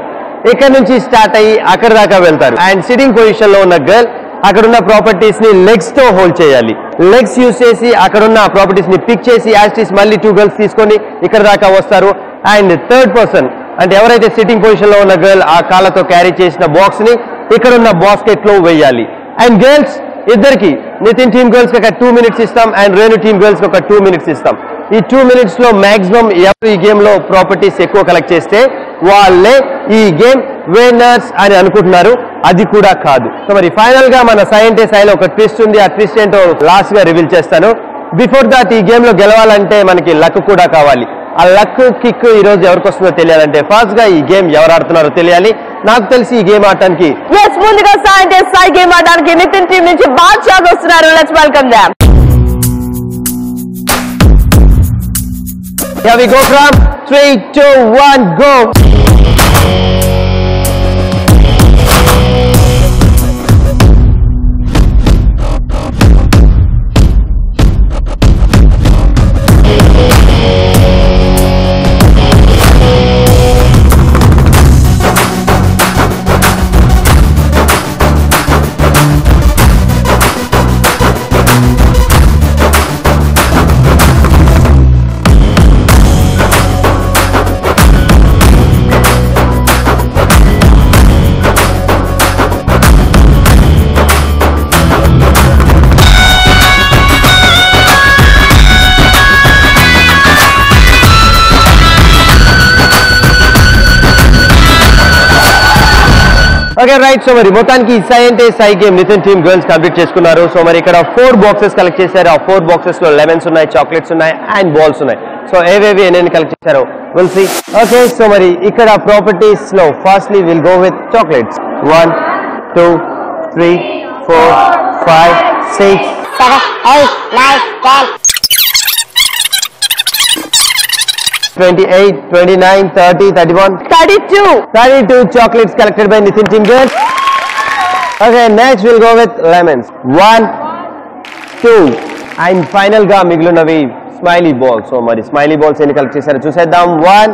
ఇక్కడ నుంచి స్టార్ట్ అయ్యి అక్కడ దాకా వెళ్తారు. అండ్ సిట్టింగ్ పొజిషన్ లో ఉన్న గర్ల్ అక్కడున్న ప్రాపర్టీస్ ని లెగ్స్ తో హోల్డ్ చేయాలి. లెగ్స్ యూజ్ చేసి అక్కడున్న ప్రాపర్టీస్ ని పిక్ చేసి యాస్టీస్ మళ్ళీ 2 గర్ల్స్ తీసుకొని ఇక్కడ దాకా వస్తారు. అండ్ థర్డ్ పర్సన్ అంటే ఎవరైతే సిట్టింగ్ పొజిషన్ లో ఉన్న గర్ల్ ఆ కాళ్ళతో క్యారీ చేసిన బాక్స్ ని ఇక్కడున్న బాస్కెట్ లో వేయాలి. అండ్ గర్ల్స్ ఇద్దరికి నితిన్ టీమ్ గర్ల్స్ కి ఒక 2 minutes ఇస్తాం అండ్ రేణు టీమ్ గర్ల్స్ కి ఒక 2 minutes ఇస్తాం. ఈ 2 minutes లో మాక్సిమం ఎవరు ఈ గేమ్ లో ప్రాపర్టీస్ ఎక్కువ కలెక్ట్ చేస్తే వాళ్ళే ఈ గేమ్ విన్నర్స్ అని అనుకుంటున్నారు. అది కూడా కాదు. సో మరి ఫైనల్ గా మన సై అంటే సైలో ఒక ట్విస్ట్ ఉంది. ఆ ట్విస్ట్ ఏంటో లాస్ట్ గా రివీల్ చేస్తాను. బిఫోర్ దాట్ ఈ గేమ్ లో గెలవాలంటే మనకి లక్ కూడా కావాలి. ఆ లక్ కిక్ ఈ రోజు ఎవరికి వస్తుందో తెలియాలంటే ఫాస్ట్ గా ఈ గేమ్ ఎవరు ఆడుతున్నారో తెలియాలి. నాకు తెలిసి ఈ గేమ్ ఆడటానికి ముందుగా సై అంటే సై గేమ్ ఆడడానికి నితిన్ టీం నుంచి బాద్షాస్ వస్తున్నారు. Let's welcome them. Here we go from 3, 2, 1 go. Okay right. So మరి మొత్తానికి సై అంటే సై game Nitin team girls complete చేసుకున్నారు. సో మరి ఇక్కడ 4 బాక్సెస్ కలెక్ట్ చేశారు. ఆ 4 బాక్సెస్ లో లెమన్స్ ఉన్నాయి, చాక్లెట్స్ ఉన్నాయి అండ్ బాల్స్ ఉన్నాయి. సో ఏవేవి ఎన్ని కలెక్ట్ చేశారో విల్ సీ. ఓకే సో మరి ఇక్కడ ప్రాపర్టీస్ లో firstly will go with chocolates. 1, 2, 3, 4, 5, 6, 7, 8, 9, 10. 28, 29, 30, 31, 32 chocolates collected by Nitin team girls. Okay, next we'll go with lemons. 1, 2 and final గా మిగిలినవి స్మైలీ బాల్స్. సో మరి స్మైలీ బాల్స్ ఎన్ని కలెక్ట్ చేశారో చూసేద్దాం. 1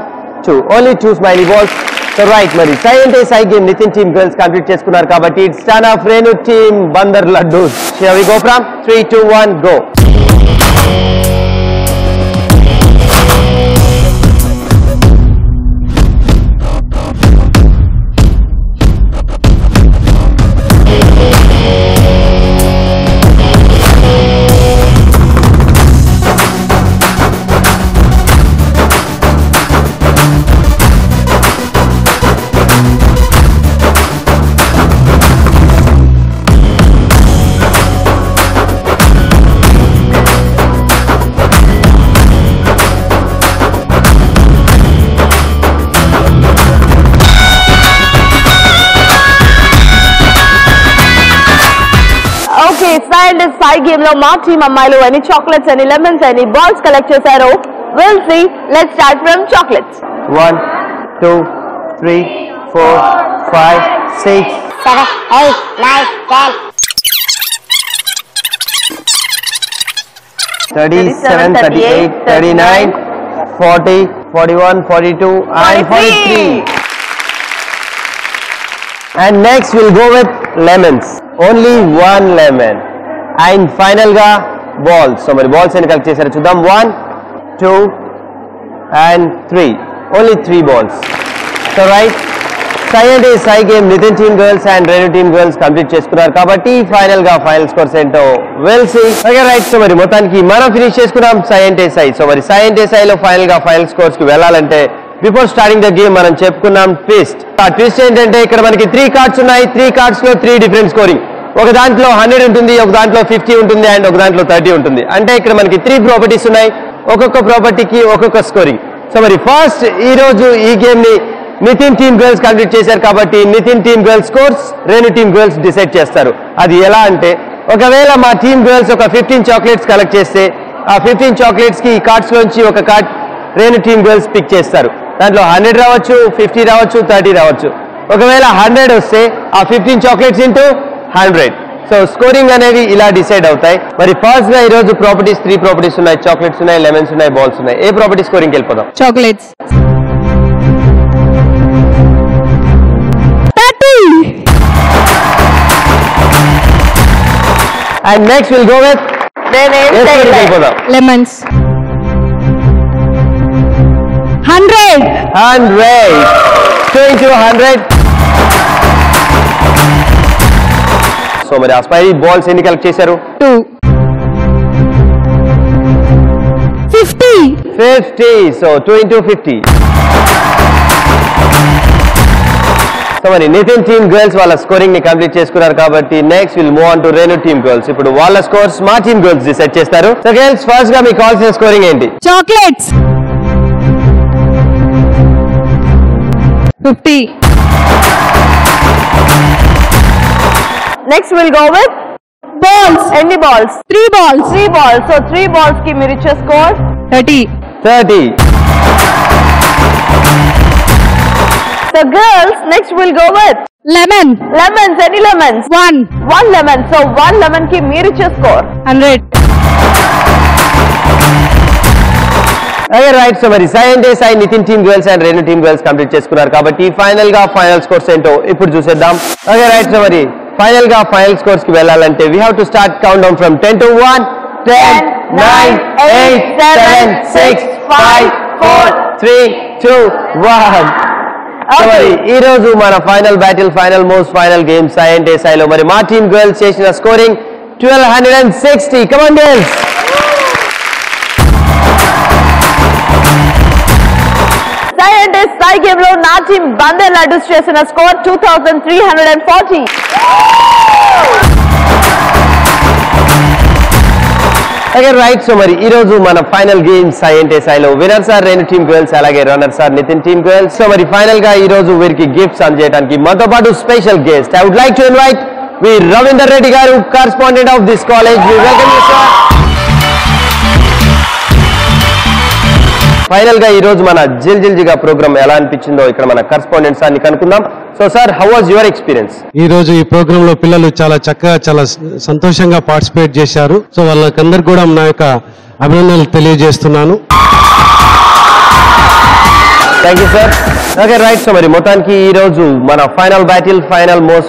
2 only 2 smiley balls. So right, మరి సై అంటే సై game Nitin team girls complete చేసుకున్నారు కాబట్టి it's turn of Renu team Bandar laddu. Shall we go from 3 2 1 go. సై గేమ్ లో మా టీమ్ అమ్మాయిలు ఎన్ని చాక్లెట్స్ ఎన్ని లెమన్స్ ఎన్ని బాల్స్ కలెక్ట్ చేశారో will see. Let's start from chocolates. 1 2 3 4 5 6 7 8 9 10 37 38 39 40 41 42 and 43. And next we'll go with lemons. Only 1 lemon. And final ga balls. So many balls and collect chesaru chuddam. 1 2 and 3. Only 3 balls. So right, Sai game Nitin team girls and Renu team girls complete చేసుకున్నారు కాబట్టి final గా final scores ఏంటో we'll see. Okay right, so మరి మొత్తానికి మనం finish చేసుకున్నాం సై అంటే సై. So మరి సై అంటే సై లో ఫైనల్ గా ఫైనల్ స్కోర్స్ కి వెళ్ళాలంటే బిఫోర్ స్టార్టింగ్ ద గేమ్ మనం చెప్పుకున్నాం ట్విస్ట్. ఆ ట్విస్ట్ ఏంటంటే ఇక్కడ మనకి 3 కార్డ్స్ ఉన్నాయి. 3 కార్డ్స్ లో 3 డిఫరెంట్ స్కోరింగ్. ఒక దాంట్లో 100 ఉంటుంది, ఒక దాంట్లో 50 ఉంటుంది అండ్ ఒక దాంట్లో 30 ఉంటుంది. అంటే ఇక్కడ మనకి 3 ప్రాపర్టీస్ ఉన్నాయి. ఒక్కొక్క ప్రాపర్టీకి ఒక్కొక్క స్కోరింగ్. సో మరి ఫస్ట్ ఈ రోజు ఈ గేమ్ ని నితిన్ టీమ్ గర్ల్స్ కంప్లీట్ చేశారు కాబట్టి Nitin team girls scores Renu team girls decide చేస్తారు. అది ఎలా అంటే ఒకవేళ మా టీమ్ గర్ల్స్ ఒక 15 చాక్లెట్స్ కలెక్ట్ చేస్తే ఆ 15 చాక్లెట్స్ కి ఈ కార్డ్స్ లోంచి ఒక card Renu team girls pick చేస్తారు. దాంట్లో 100 రావచ్చు, 50 రావచ్చు, 30 రావచ్చు. ఒకవేళ 100 వస్తే ఆ 15 చాక్లెట్స్ ఇంటూ 100. సో స్కోరింగ్ అనేవి ఇలా డిసైడ్ అవుతాయి. మరి ఫస్ట్ గా ఈ రోజు ప్రాపర్టీస్ 3 ప్రాపర్టీస్ ఉన్నాయి. చాక్లెట్స్ ఉన్నాయి, లెమన్స్ ఉన్నాయి, బాల్స్ ఉన్నాయి. ఏ ప్రాపర్టీ స్కోరింగ్ వెళ్ళిపోదాం? Chocolates. And next we'll go with వెళ్ళిపోదాం. లెమన్స్. 100. 2 into 100. సో మరి ఆ స్పైరీ బాల్స్ ఎన్ని కలెక్ట్ చేశారు? 2. 50. So 2 into 50. సో మరి నితిన్ టీమ్ గర్ల్స్ వాళ్ళ స్కోరింగ్ ని కంప్లీట్ చేసుకున్నారు కాబట్టి next will move on to Renu team girls. ఇప్పుడు వాళ్ళ స్కోర్స్ మా టీమ్ గర్ల్స్ డిసైడ్ చేస్తారు. సో గర్ల్స్ ఫస్ట్ గా మీకు కావాల్సిన స్కోరింగ్ ఏంటి? Chocolates. 50. Next will go with balls. ఎన్ని balls? 3 balls. 3 balls. So 3 balls కి మీరు ఇచ్చే score 30. So girls, next we'll go with Lemon. lemons. Any lemons? 1. 1 lemon. So 1 lemon ki meer iche score 100. Okay right, so మరి సై అంటే సై Nitin team girls and Renu team girls complete చేసుకున్నారు కాబట్టి final గా ఫైనల్ స్కోర్స్ ఏంటో ఇప్పుడు చూసేద్దాం. ఓకే రైట్, సో మరి ఫైనల్ గా ఫైనల్ స్కోర్స్ కి వెళ్ళాలంటే we have to start countdown from 10 to 1. 10 9 8 7 6 5 4 3 2 1. So మరి ఈ రోజు మన final battle, final most final game సై అంటే సై లో మరి మా టీమ్ గర్ల్స్ చేసిన స్కోరింగ్ 1260. Come on girls. సై అంటే సై గేమ్ లో నా టీమ్ బందర్ లడ్డూస్ చేసిన స్కోర్ 2340. ఓకే రైట్, సో మరి ఈ రోజు మన ఫైనల్ గేమ్ సై అంటే సైలో winners are Renu team girls, అలాగే runners are Nitin team girls. So మరి ఫైనల్ గా ఈ రోజు వీరికి గిఫ్ట్స్ అందజేయడానికి మనతో పాటు special guest I would like to invite V Ravinder Reddy garu, correspondent of this college. We welcome you sir. Final గా ఈ రోజు మన జిల్జిల్జిగా ప్రోగ్రామ్ ఎలా అనిపించిందో ఇక్కడ మన కరెస్పాండెంట్ సార్ ని కనుక్కుందాం. So sir, how was your experience? ఈ రోజు ఈ ప్రోగ్రామ్ లో పిల్లలు చాలా చక్కగా చాలా సంతోషంగా పార్టిసిపేట్ చేశారు. సో వాళ్ళకందరికి కూడా నా యొక్క అభినందనలు తెలియజేస్తున్నాను. Thank you sir. Okay right. So మరి మొత్తానికి ఈ రోజు మన ఫైనల్ బ్యాటిల్,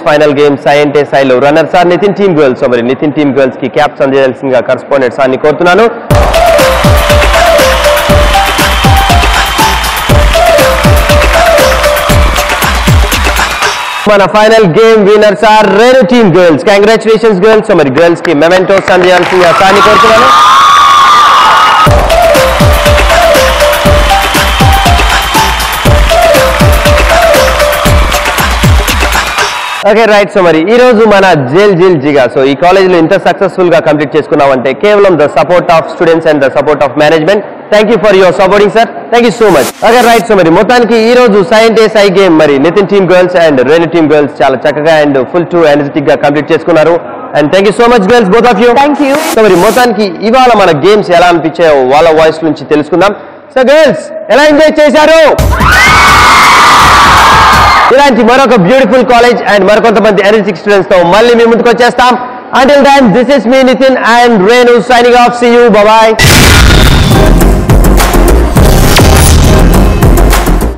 ఫైనల్ గేమ్ సైంటే సైలో runners are Nitin team girls. So మరి నితిన్ టీమ్ గర్ల్స్ కి క్యాప్స్ అందజేయాల్సిందిగా కరెస్పాండెంట్ సార్ని కోరుతున్నాను. మన final game winners are Renu team girls. Congratulations girls. So మరి గర్ల్స్ కి మెమెంటోస్ అందజేయాల్సిందిగా సార్ని కోరుతున్నాను. Okay right. సో మరి ఈ రోజు మన జేల్ జిగా. సో ఈ కాలేజ్ లో ఇంత సక్సెస్ఫుల్ గా కంప్లీట్ చేసుకున్నామంటే కేవలం the support of students and the support of management. Thank you for your supporting sir. Thank you so much. Okay right. So మరి మొత్తానికి ఈ రోజు సైంటే సై గేమ్ మరి Nitin team girls and Renu team girls చాలా చక్కగా అండ్ ఫుల్ టు ఎనర్జెటిక్ గా కంప్లీట్ చేసుకున్నారు. And thank you so much girls, both of you. Thank you. So మరి మొత్తానికి ఇవాళ మన గేమ్స్ ఎలా అనిపించాయో వాళ్ళ వాయిస్ నుంచి తెలుసుకుందాం. సో గర్ల్స్ ఎలా ఎంజాయ్ చేశారు? ఇలాంటి మరొక బ్యూటిఫుల్ కాలేజ్ అండ్ మరికొంతమంది ఎనర్జిటిక్ స్టూడెంట్స్ తో మళ్ళీ మీ ముందుకు వచ్చేస్తాం. Until then, this is me Nitin and Renu signing off. See you. Bye bye.